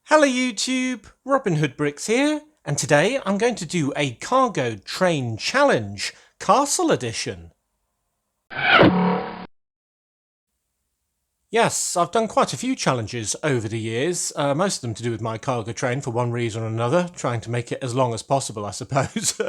Hello YouTube, Robin Hood Bricks here, and today I'm going to do a cargo train challenge, Castle Edition. Yes, I've done quite a few challenges over the years, most of them to do with my cargo train for one reason or another, trying to make it as long as possible I suppose.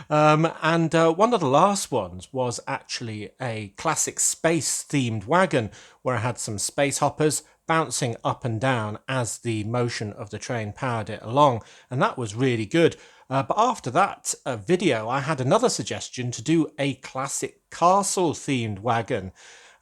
And one of the last ones was actually a classic space themed wagon where I had some space hoppers bouncing up and down as the motion of the train powered it along, and that was really good. But after that video I had another suggestion to do a classic castle themed wagon.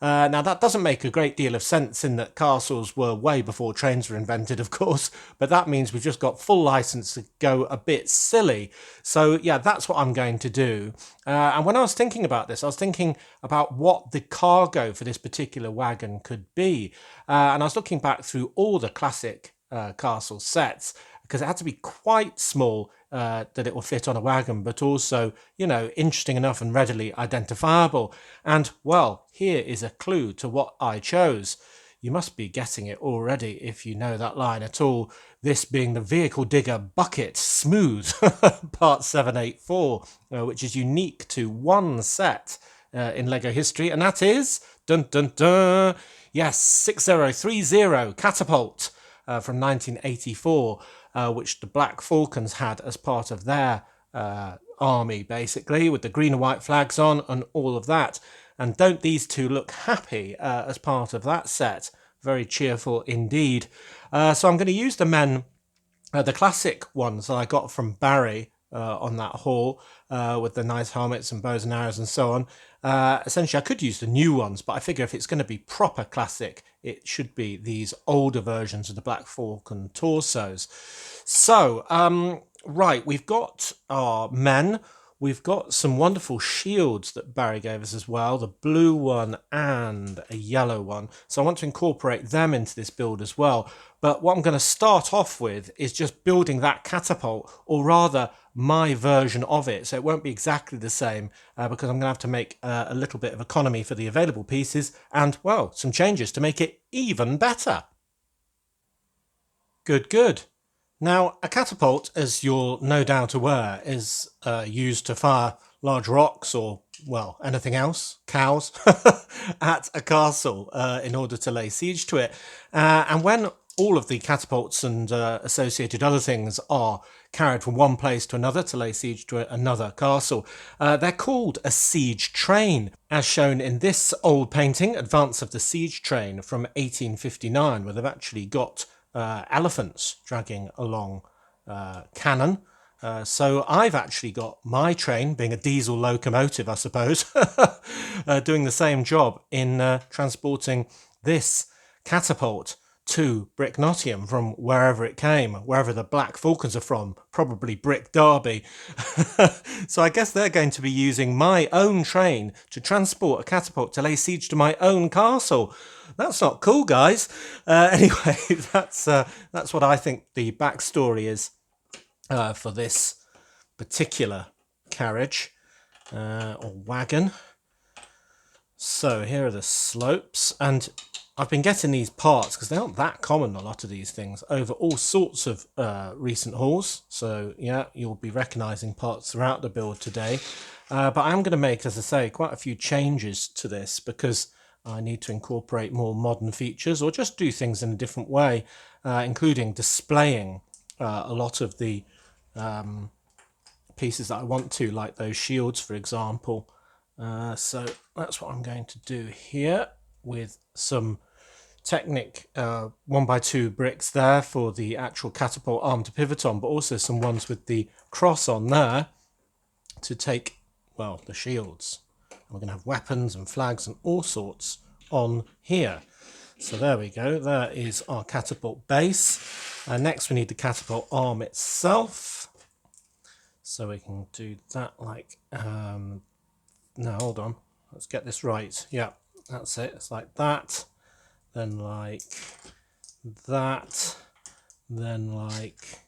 Now, that doesn't make a great deal of sense in that castles were way before trains were invented, of course, but that means we've just got full license to go a bit silly. So, yeah, that's what I'm going to do. And when I was thinking about this, I was thinking about what the cargo for this particular wagon could be. And I was looking back through all the classic castle sets, because it had to be quite small that it will fit on a wagon, but also, interesting enough and readily identifiable. And, well, here is a clue to what I chose. You must be getting it already if you know that line at all. This being the Vehicle Digger Bucket Smooth, part 784, which is unique to one set in LEGO history, and that is, dun dun dun, yes, 6030 Catapult from 1984. Which the Black Falcons had as part of their army, basically, with the green and white flags on and all of that. And don't these two look happy as part of that set? Very cheerful indeed. So I'm going to use the classic ones that I got from Barry on that haul, with the nice helmets and bows and arrows and so on. Essentially, I could use the new ones, but I figure if it's going to be proper classic, it should be these older versions of the Black Falcon torsos. So, right, we've got our men. We've got some wonderful shields that Barry gave us as well, the blue one and a yellow one. So I want to incorporate them into this build as well. But what I'm going to start off with is just building that catapult, or rather my version of it. So it won't be exactly the same because I'm going to have to make a little bit of economy for the available pieces and, well, some changes to make it even better. Good, good. Now, a catapult, as you're no doubt aware, is used to fire large rocks or, well, anything else, cows, at a castle in order to lay siege to it. And when all of the catapults and associated other things are carried from one place to another to lay siege to another castle, they're called a siege train, as shown in this old painting, Advance of the Siege Train from 1859, where they've actually got elephants dragging along cannon. So I've actually got my train, being a diesel locomotive, I suppose, doing the same job in transporting this catapult to Brick Nottingham from wherever it came, wherever the Black Falcons are from, probably Brick Derby. So I guess they're going to be using my own train to transport a catapult to lay siege to my own castle. That's not cool, guys. Anyway, that's what I think the backstory is for this particular carriage or wagon. So here are the slopes, and I've been getting these parts because they aren't that common, a lot of these things, over all sorts of recent hauls. So yeah, you'll be recognising parts throughout the build today. But I'm going to make, as I say, quite a few changes to this because I need to incorporate more modern features or just do things in a different way, including displaying a lot of the pieces that I want to, like those shields, for example. So that's what I'm going to do here with some Technic 1x2 bricks there for the actual catapult arm to pivot on, but also some ones with the cross on there to take, well, the shields. We're going to have weapons and flags and all sorts on here. So there we go. There is our catapult base. Next we need the catapult arm itself. So we can do that like... no, hold on. Let's get this right. Yeah, that's it. It's like that. Then like that. Then like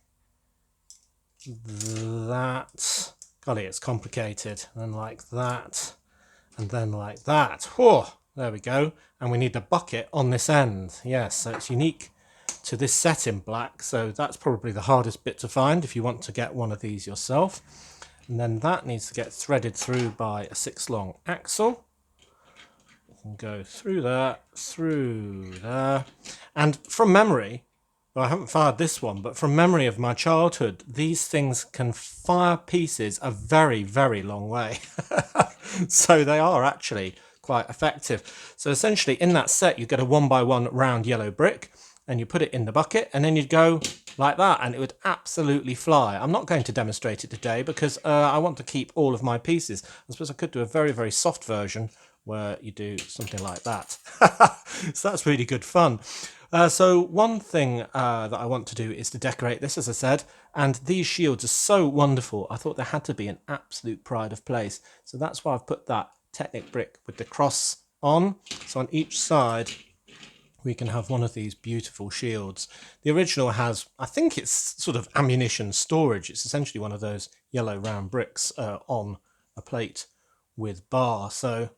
that. Golly, it's complicated. Then like that. And then like that. Whoa, there we go. And we need the bucket on this end. Yes, so it's unique to this set in black, so that's probably the hardest bit to find if you want to get one of these yourself. And then that needs to get threaded through by a 6 long axle. And go through there, and from memory, well, I haven't fired this one, but from memory of my childhood, these things can fire pieces a very, very long way. So they are actually quite effective. So essentially in that set, you get a 1x1 round yellow brick and you put it in the bucket and then you'd go like that and it would absolutely fly. I'm not going to demonstrate it today because I want to keep all of my pieces. I suppose I could do a very, very soft version where you do something like that. So that's really good fun. So one thing that I want to do is to decorate this, as I said, and these shields are so wonderful. I thought they had to be an absolute pride of place. So that's why I've put that Technic brick with the cross on. So on each side, we can have one of these beautiful shields. The original has, I think it's sort of ammunition storage. It's essentially one of those yellow round bricks on a plate with bar. So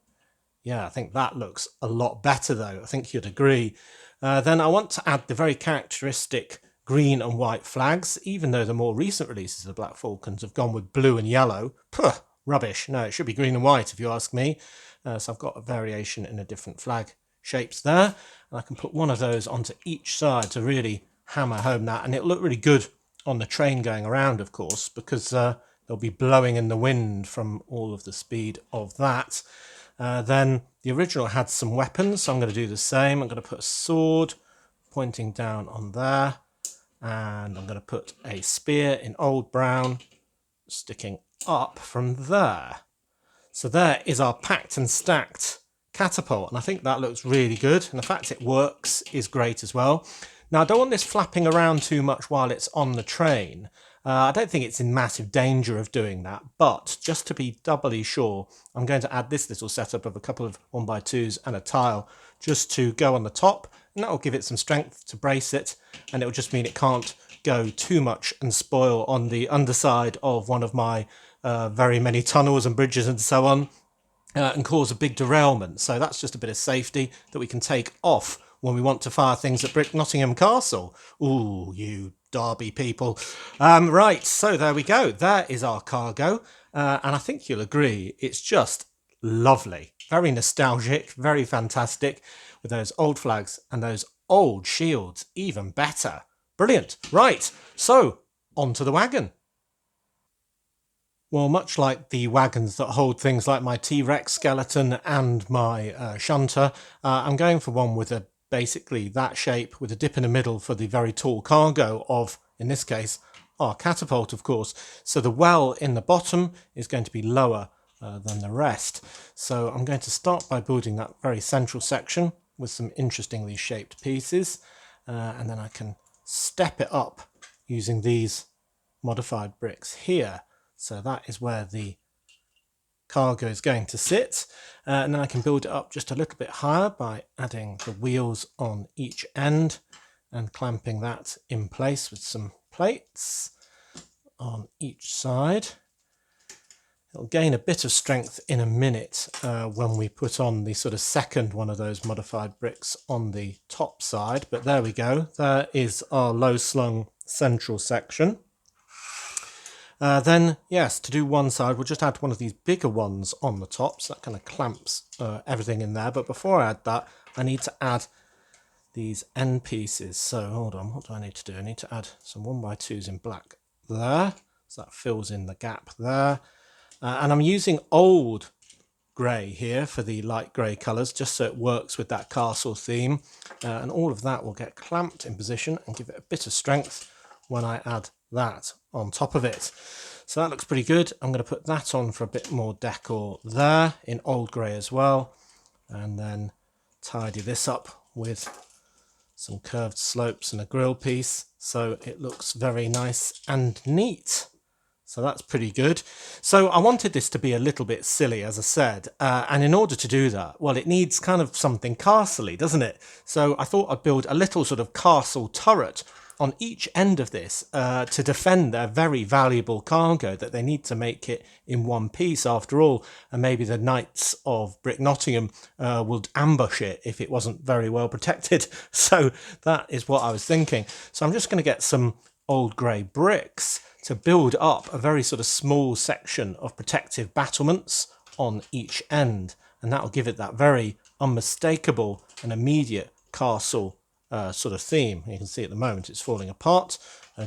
yeah, I think that looks a lot better though. I think you'd agree. Then I want to add the very characteristic green and white flags, even though the more recent releases of Black Falcons have gone with blue and yellow. Puh, rubbish. No, it should be green and white if you ask me. So I've got a variation in the different flag shapes there. And I can put one of those onto each side to really hammer home that. And it'll look really good on the train going around, of course, because they'll be blowing in the wind from all of the speed of that. Then the original had some weapons, so I'm going to do the same. I'm going to put a sword pointing down on there, and I'm going to put a spear in old brown sticking up from there. So there is our packed and stacked catapult, and I think that looks really good, and the fact it works is great as well. Now I don't want this flapping around too much while it's on the train. I don't think it's in massive danger of doing that, but just to be doubly sure, I'm going to add this little setup of a couple of 1x2s and a tile just to go on the top, and that will give it some strength to brace it, and it will just mean it can't go too much and spoil on the underside of one of my very many tunnels and bridges and so on, and cause a big derailment. So that's just a bit of safety that we can take off when we want to fire things at Brick Nottingham Castle. Ooh, you Derby people. Right, so there we go. There is our cargo. And I think you'll agree, it's just lovely. Very nostalgic, very fantastic, with those old flags and those old shields. Even better. Brilliant. Right, so on to the wagon. Well, much like the wagons that hold things like my T-Rex skeleton and my shunter, I'm going for one with basically that shape with a dip in the middle for the very tall cargo of, in this case, our catapult, of course. So the well in the bottom is going to be lower than the rest. So I'm going to start by building that very central section with some interestingly shaped pieces, and then I can step it up using these modified bricks here. So that is where the cargo is going to sit, and then I can build it up just a little bit higher by adding the wheels on each end and clamping that in place with some plates on each side. It'll gain a bit of strength in a minute when we put on the sort of second one of those modified bricks on the top side, but there we go. There is our low slung central section. Then, yes, to do one side, we'll just add one of these bigger ones on the top, so that kind of clamps everything in there. But before I add that, I need to add these end pieces. So, hold on, what do I need to do? I need to add some 1x2s in black there, so that fills in the gap there. And I'm using old grey here for the light grey colours, just so it works with that castle theme. And all of that will get clamped in position and give it a bit of strength when I add that on top of it. So that looks pretty good. I'm going to put that on for a bit more decor there in old grey as well, and then tidy this up with some curved slopes and a grill piece so it looks very nice and neat. So that's pretty good. So I wanted this to be a little bit silly, as I said, and in order to do that, well, it needs kind of something castle-y, doesn't it? So I thought I'd build a little sort of castle turret on each end of this to defend their very valuable cargo, that they need to make it in one piece after all, and maybe the Knights of Brick Nottingham would ambush it if it wasn't very well protected. So that is what I was thinking. So I'm just going to get some old grey bricks to build up a very sort of small section of protective battlements on each end, and that will give it that very unmistakable and immediate castle sort of theme. You can see at the moment it's falling apart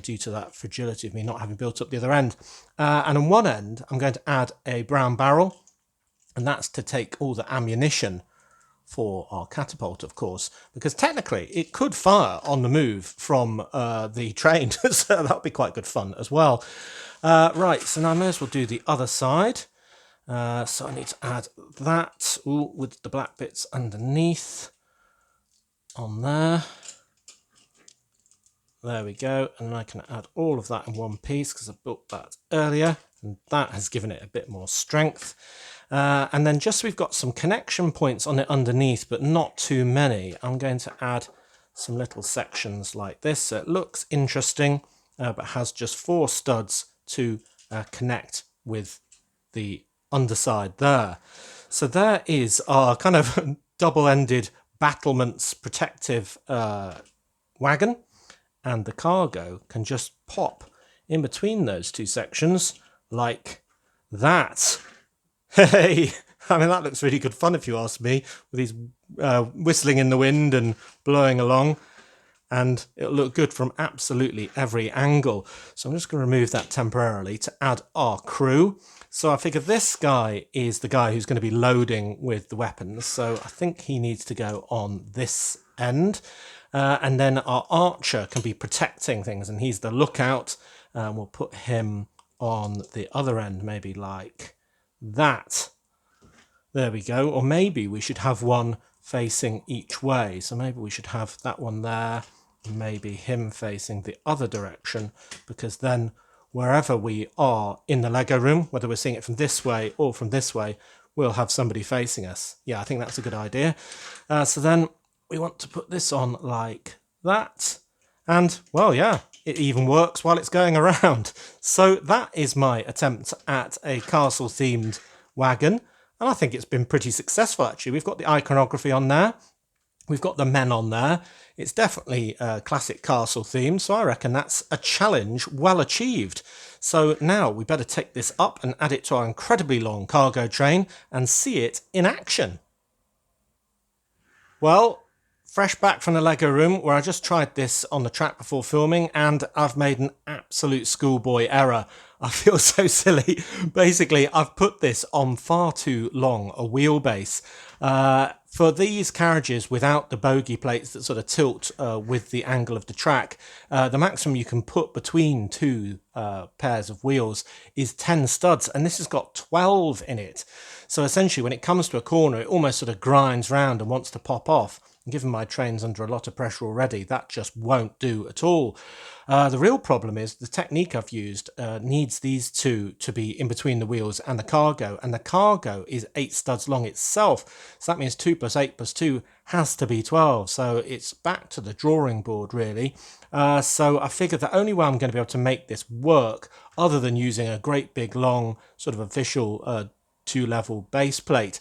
due to that fragility of me not having built up the other end. And on one end I'm going to add a brown barrel, and that's to take all the ammunition for our catapult, of course, because technically it could fire on the move from the train, so that would be quite good fun as well. Right, so now I may as well do the other side. So I need to add that with the black bits underneath on there. There we go, and I can add all of that in one piece because I built that earlier, and that has given it a bit more strength. And then just so we've got some connection points on it underneath, but not too many, I'm going to add some little sections like this. So it looks interesting, but has just 4 studs to connect with the underside there. So there is our kind of double-ended battlements protective wagon, and the cargo can just pop in between those 2 sections like that. Hey, I mean, that looks really good fun if you ask me, with these whistling in the wind and blowing along, and it'll look good from absolutely every angle. So I'm just going to remove that temporarily to add our crew. So I figure this guy is the guy who's going to be loading with the weapons, so I think he needs to go on this end. And then our archer can be protecting things, and he's the lookout. We'll put him on the other end, maybe like that. There we go. Or maybe we should have one facing each way. So maybe we should have that one there, and maybe him facing the other direction, because then wherever we are in the Lego room, whether we're seeing it from this way or from this way, we'll have somebody facing us. Yeah, I think that's a good idea. So then we want to put this on like that. And, well, yeah, it even works while it's going around. So that is my attempt at a castle-themed wagon. And I think it's been pretty successful, actually. We've got the iconography on there. We've got the men on there. It's definitely a classic castle theme, so I reckon that's a challenge well achieved. So now we better take this up and add it to our incredibly long cargo train and see it in action. Well, fresh back from the Lego room, where I just tried this on the track before filming, and I've made an absolute schoolboy error. I feel so silly. Basically, I've put this on far too long a wheelbase. For these carriages without the bogey plates that sort of tilt with the angle of the track, the maximum you can put between 2 pairs of wheels is 10 studs, and this has got 12 in it. So essentially, when it comes to a corner, it almost sort of grinds round and wants to pop off. And given my train's under a lot of pressure already, that just won't do at all. The real problem is the technique I've used needs these 2 to be in between the wheels and the cargo is 8 studs long itself. So that means 2 plus 8 plus 2 has to be 12. So it's back to the drawing board, really. So I figured the only way I'm going to be able to make this work, other than using a great big long sort of official 2-level base plate,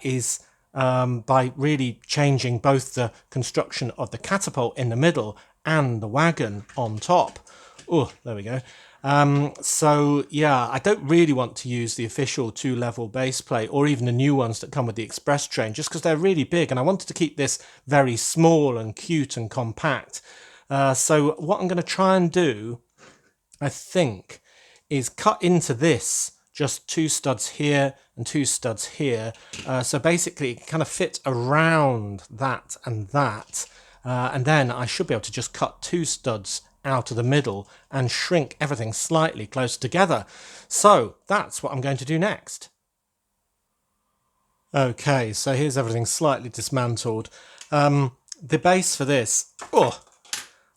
is by really changing both the construction of the catapult in the middle and the wagon on top. Oh, there we go. So yeah, I don't really want to use the official 2-level base plate or even the new ones that come with the express train, just because they're really big, and I wanted to keep this very small and cute and compact. So what I'm going to try and do, I think, is cut into this just 2 studs here and 2 studs here. So basically it can kind of fit around that and that. And then I should be able to just cut 2 studs out of the middle and shrink everything slightly closer together. So that's what I'm going to do next. Okay, so here's everything slightly dismantled. The base for this,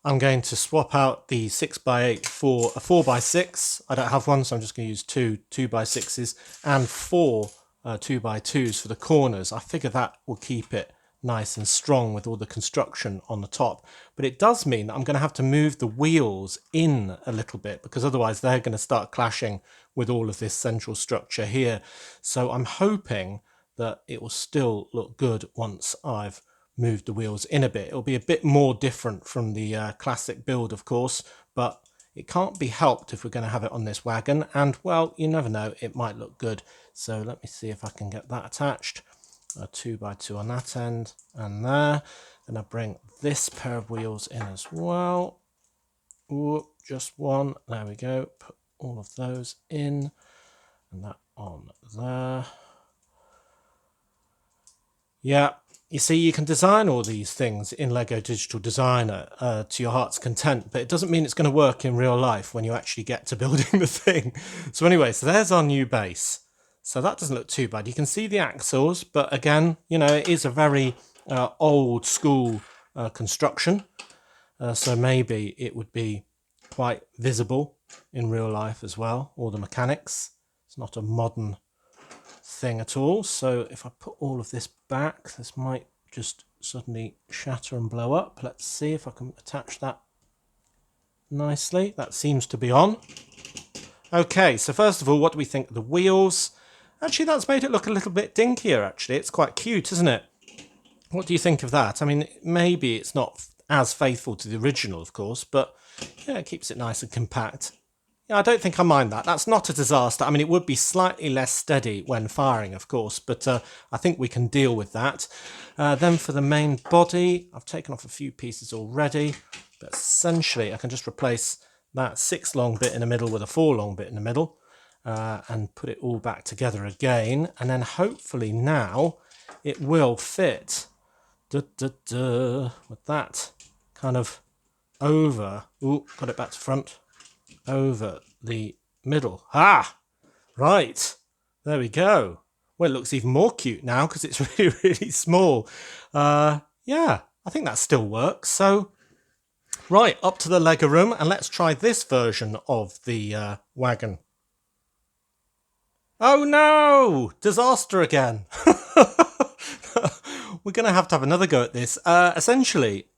I'm going to swap out the 6x8 for a 4x6. I don't have one, so I'm just going to use 2 2x6s and 4 2x2s for the corners. I figure that will keep it nice and strong with all the construction on the top. But it does mean that I'm going to have to move the wheels in a little bit, because otherwise they're going to start clashing with all of this central structure here. So I'm hoping that it will still look good once I've moved the wheels in a bit. It'll be a bit more different from the classic build, of course, but it can't be helped if we're going to have it on this wagon. And, well, you never know, it might look good. So let me see if I can get that attached. A 2x2 on that end and there. Then I bring this pair of wheels in as well. Ooh, just one. There we go. Put all of those in and that on there. Yeah, you see, you can design all these things in Lego Digital Designer to your heart's content, but it doesn't mean it's going to work in real life when you actually get to building the thing. So anyway, so there's our new base. So that doesn't look too bad. You can see the axles, but again, you know, it is a very old school construction. So maybe it would be quite visible in real life as well, all the mechanics. It's not a modern thing at all. So if I put all of this back, this might just suddenly shatter and blow up. Let's see if I can attach that nicely. That seems to be on. Okay, so first of all, what do we think of the wheels? Actually, that's made it look a little bit dinkier, actually. It's quite cute, isn't it? What do you think of that? I mean, maybe it's not as faithful to the original, of course, but yeah, it keeps it nice and compact. Yeah, I don't think I mind that. That's not a disaster. I mean, it would be slightly less steady when firing, of course, but I think we can deal with that. Then for the main body, I've taken off a few pieces already, but essentially I can just replace that 6 long bit in the middle with a 4 long bit in the middle and put it all back together again. And then hopefully now it will fit with that kind of over. Ooh, got it back to front. Over the middle. Ah, right. There we go. Well, it looks even more cute now because it's really, really small. Yeah, I think that still works. So, right, up to the Lego room and let's try this version of the wagon. Oh no! Disaster again. We're going to have another go at this. Essentially,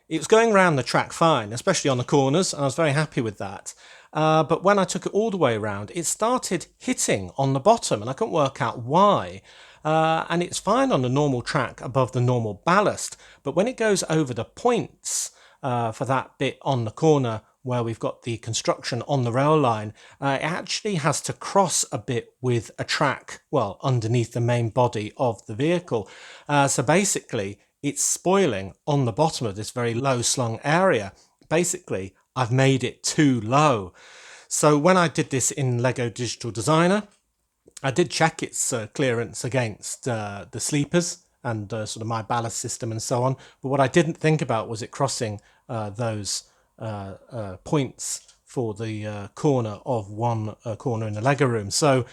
it was going around the track fine, especially on the corners, and I was very happy with that. But when I took it all the way around, it started hitting on the bottom, and I couldn't work out why. And it's fine on the normal track above the normal ballast, but when it goes over the points for that bit on the corner where we've got the construction on the rail line, it actually has to cross a bit with a track, well, underneath the main body of the vehicle. So basically, it's spoiling on the bottom of this very low slung area. Basically, I've made it too low. So when I did this in Lego Digital Designer, I did check its clearance against the sleepers and sort of my ballast system and so on. But what I didn't think about was it crossing those points for the corner of one corner in the Lego room. So,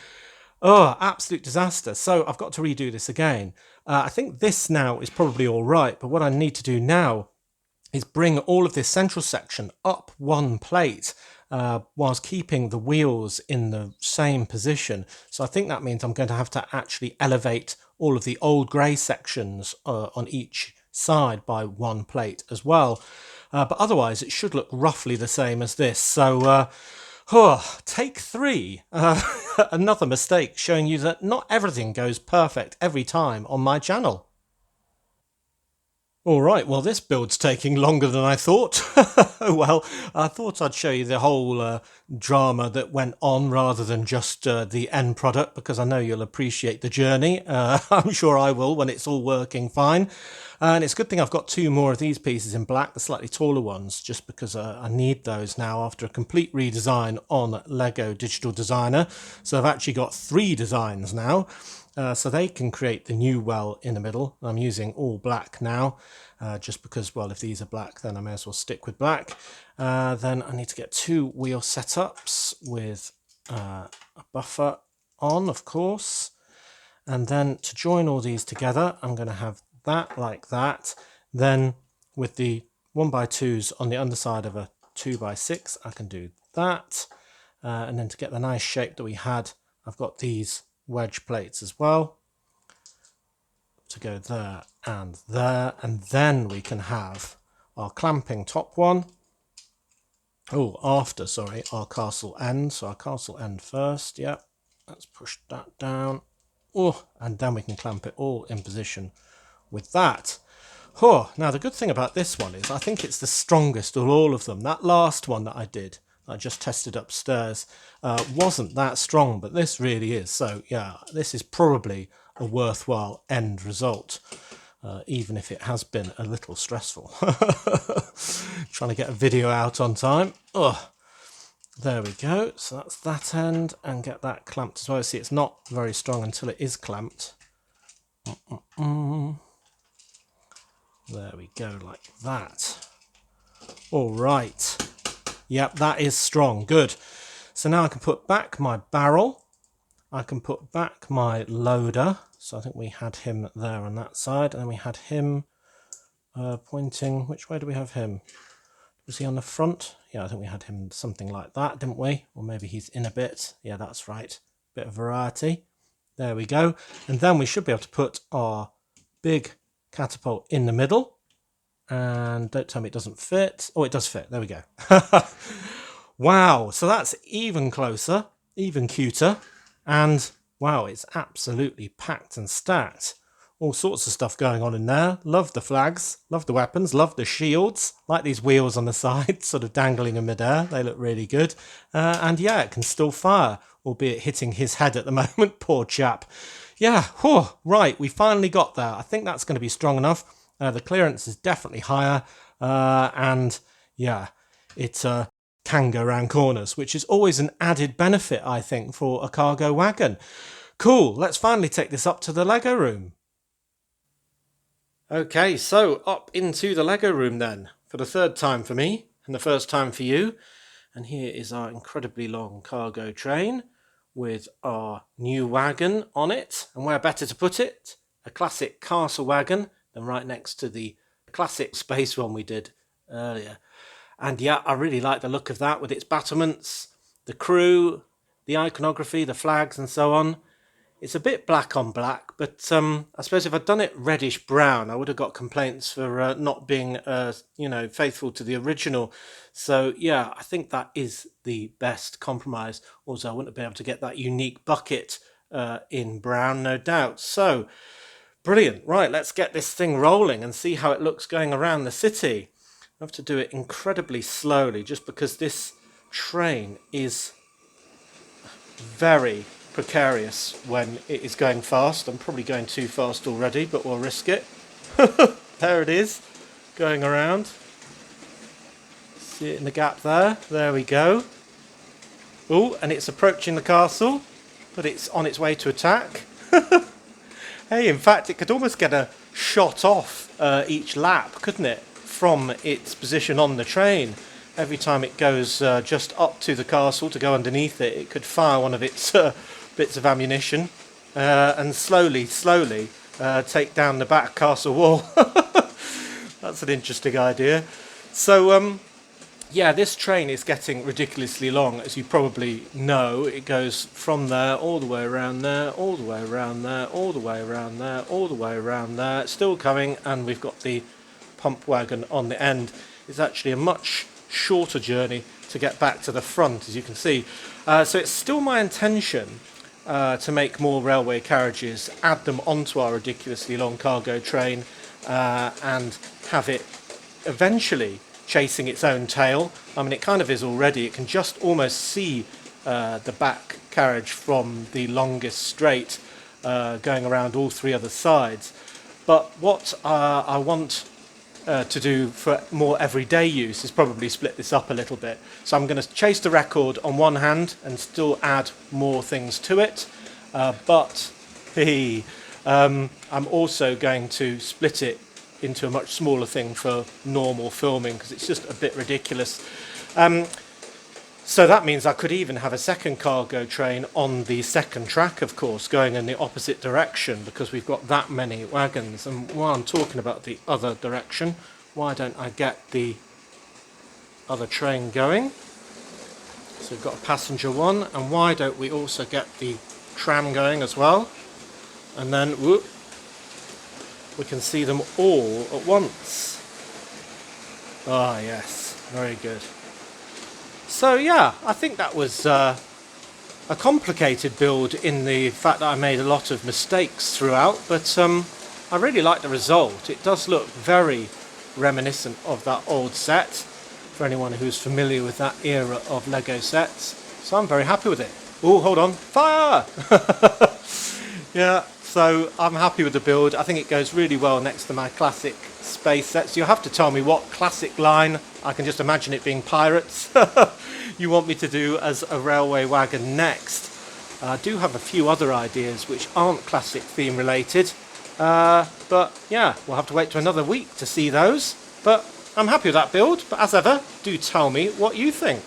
oh, absolute disaster. So I've got to redo this again. I think this now is probably all right, but what I need to do now is bring all of this central section up one plate whilst keeping the wheels in the same position. So I think that means I'm going to have to actually elevate all of the old grey sections on each side by one plate as well. But otherwise it should look roughly the same as this. So take 3. Another mistake showing you that not everything goes perfect every time on my channel. All right, well, this build's taking longer than I thought. Well, I thought I'd show you the whole drama that went on rather than just the end product, because I know you'll appreciate the journey. I'm sure I will when it's all working fine. And it's a good thing I've got 2 more of these pieces in black, the slightly taller ones, just because I need those now after a complete redesign on Lego Digital Designer. So I've actually got 3 designs now. So they can create the new well in the middle. I'm using all black now, just because, well, if these are black, then I may as well stick with black. Then I need to get 2 wheel setups with a buffer on, of course. And then to join all these together, I'm going to have that like that. Then with the 1x2s on the underside of a 2x6, I can do that. And then to get the nice shape that we had, I've got these wedge plates as well to go there, and then we can have our clamping top one. Oh, after, sorry, our castle end. So our castle end first, yep. Let's push that down. Oh, and then we can clamp it all in position with that. Oh, now the good thing about this one is I think it's the strongest of all of them. That last one that I did, I just tested upstairs, wasn't that strong, but this really is. So yeah, this is probably a worthwhile end result, even if it has been a little stressful. Trying to get a video out on time. Oh, there we go. So that's that end, and get that clamped as well. See, it's not very strong until it is clamped. There we go, like that. All right. Yep, that is strong. Good. So now I can put back my barrel. I can put back my loader. So I think we had him there on that side. And then we had him pointing. Which way do we have him? Was he on the front? Yeah, I think we had him something like that, didn't we? Or maybe he's in a bit. Yeah, that's right. Bit of variety. There we go. And then we should be able to put our big catapult in the middle. And don't tell me it doesn't fit. Oh, it does fit. There we go. Wow. So that's even closer, even cuter. And wow, it's absolutely packed and stacked. All sorts of stuff going on in there. Love the flags, love the weapons, love the shields. Like these wheels on the side, sort of dangling in midair. They look really good. And yeah, it can still fire, albeit hitting his head at the moment. Poor chap. Yeah, whew, right, we finally got there. I think that's going to be strong enough. The clearance is definitely higher. And yeah, it can go around corners, which is always an added benefit, I think, for a cargo wagon. Cool, let's finally take this up to the Lego room. Okay, so up into the Lego room then, for the third time for me, and the first time for you. And here is our incredibly long cargo train with our new wagon on it. And where better to put it? A classic castle wagon, than right next to the classic space one we did earlier. And yeah, I really like the look of that with its battlements, the crew, the iconography, the flags and so on. It's a bit black on black, but I suppose if I'd done it reddish brown, I would have got complaints for not being, faithful to the original. So yeah, I think that is the best compromise. Also, I wouldn't have been able to get that unique bucket in brown, no doubt. So brilliant. Right, let's get this thing rolling and see how it looks going around the city. I have to do it incredibly slowly just because this train is very precarious when it is going fast. I'm probably going too fast already, but we'll risk it. There it is, going around. See it in the gap there. There we go. Oh, and it's approaching the castle, but it's on its way to attack. Hey, in fact, it could almost get a shot off each lap, couldn't it, from its position on the train. Every time it goes just up to the castle to go underneath it, it could fire one of its bits of ammunition and slowly take down the back castle wall. That's an interesting idea. So, yeah, this train is getting ridiculously long, as you probably know. It goes from there, all the way around there, all the way around there, all the way around there, all the way around there. It's still coming, and we've got the pump wagon on the end. It's actually a much shorter journey to get back to the front, as you can see. So it's still my intention to make more railway carriages, add them onto our ridiculously long cargo train, and have it eventually chasing its own tail. I mean, it kind of is already. It can just almost see the back carriage from the longest straight going around all three other sides. But what I want to do for more everyday use is probably split this up a little bit. So I'm going to chase the record on one hand and still add more things to it, but I'm also going to split it into a much smaller thing for normal filming because it's just a bit ridiculous. So that means I could even have a second cargo train on the second track, of course, going in the opposite direction because we've got that many wagons. And while I'm talking about the other direction, why don't I get the other train going? So we've got a passenger one, and why don't we also get the tram going as well? And then, whoop, we can see them all at once. Ah, yes, very good. So yeah, I think that was a complicated build in the fact that I made a lot of mistakes throughout, but I really like the result. It does look very reminiscent of that old set, for anyone who's familiar with that era of Lego sets. So I'm very happy with it. Oh, hold on, fire! Yeah, so I'm happy with the build. I think it goes really well next to my classic space sets. You'll have to tell me what classic line. I can just imagine it being pirates. You want me to do as a railway wagon next. I do have a few other ideas which aren't classic theme related, but yeah, we'll have to wait to another week to see those. But I'm happy with that build, but as ever, do tell me what you think.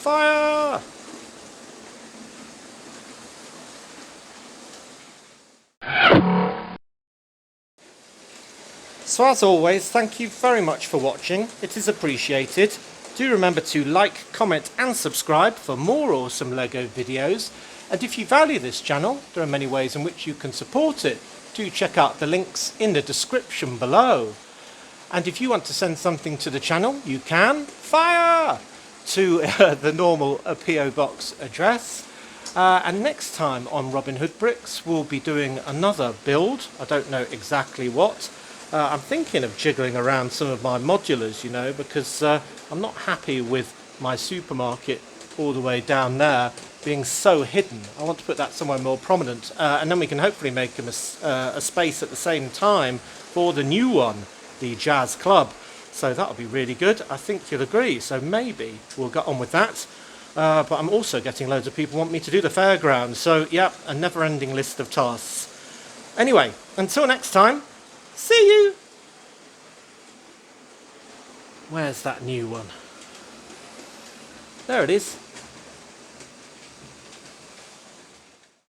Fire! So as always, thank you very much for watching, it is appreciated. Do remember to like, comment and subscribe for more awesome LEGO videos. And if you value this channel, there are many ways in which you can support it. Do check out the links in the description below. And if you want to send something to the channel, you can. Fire! To the normal PO Box address. And next time on Robin Hood Bricks, we'll be doing another build. I don't know exactly what. I'm thinking of jiggling around some of my modulars, you know, because I'm not happy with my supermarket all the way down there being so hidden. I want to put that somewhere more prominent, and then we can hopefully make a space at the same time for the new one, the Jazz Club. So that'll be really good. I think you'll agree. So maybe we'll get on with that. But I'm also getting loads of people want me to do the fairgrounds. So yeah, a never-ending list of tasks. Anyway, until next time, see you! Where's that new one? There it is.